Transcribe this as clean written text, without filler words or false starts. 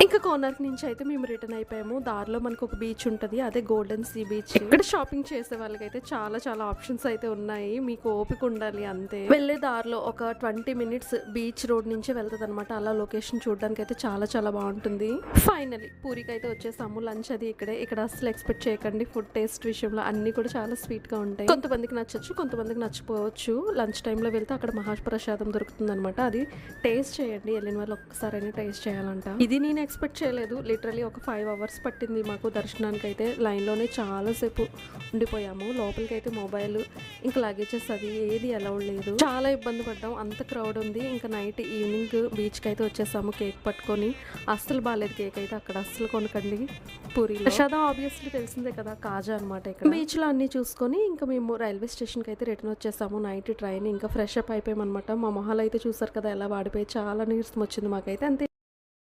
ఇంకా కార్నర్ నుంచి అయితే మేము రిటర్న్ అయిపోయాము. దారిలో మనకు ఒక బీచ్ ఉంటుంది, అదే గోల్డెన్ సీ బీచ్. ఇక్కడ షాపింగ్ చేసే వాళ్ళకైతే చాలా చాలా ఆప్షన్స్ అయితే ఉన్నాయి, మీకు ఓపిక ఉండాలి అంతే. వెళ్ళే దారిలో ఒక 20 minutes బీచ్ రోడ్ నుంచి వెళ్తుంది అనమాట. అలా లొకేషన్ చూడడానికి అయితే చాలా చాలా బాగుంటుంది. ఫైనలీ పూరికి అయితే వచ్చేసాము. లంచ్ అది ఇక్కడ అసలు ఎక్స్పెక్ట్ చేయకండి, ఫుడ్ టేస్ట్ విషయంలో అన్ని కూడా చాలా స్వీట్ గా ఉంటాయి. కొంతమందికి నచ్చచ్చు, కొంతమందికి నచ్చిపోవచ్చు. లంచ్ టైంలో వెళ్తే అక్కడ మహాప్రసాదం దొరుకుతుంది అనమాట. అది టేస్ట్ చేయండి, వెళ్ళిన వాళ్ళు ఒక్కసారైనా టేస్ట్ చేయాలంట. ఇది నేను ఎక్స్పెక్ట్ చేయలేదు. లిటరలీ ఒక 5 hours పట్టింది మాకు దర్శనానికి అయితే. లైన్లోనే చాలాసేపు ఉండిపోయాము. లోపలికి అయితే మొబైల్ ఇంకా లగేజెస్ అది ఏది అలౌడ్ లేదు. చాలా ఇబ్బంది పడ్డాం, అంత క్రౌడ్ ఉంది. ఇంకా నైట్ ఈవినింగ్ బీచ్కి అయితే వచ్చేసాము కేక్ పట్టుకొని. అస్సలు బాగాలేదు కేక్ అయితే, అక్కడ అస్సలు కొనకండి. పూరి ప్రసాదం ఆబ్వియస్లీ తెలిసిందే కదా, కాజా అనమాట. ఇక్కడ బీచ్లో అన్ని చూసుకొని ఇంకా మేము రైల్వే స్టేషన్కి అయితే రిటర్న్ వచ్చేసాము. నైట్ ట్రైన్ ఇంకా ఫ్రెష్ అప్ అయిపోయామన్నమాట. మా మొహాలు అయితే చూసారు కదా ఎలా వాడిపోయి, చాలా నీరసం వచ్చింది మాకైతే. అంతే.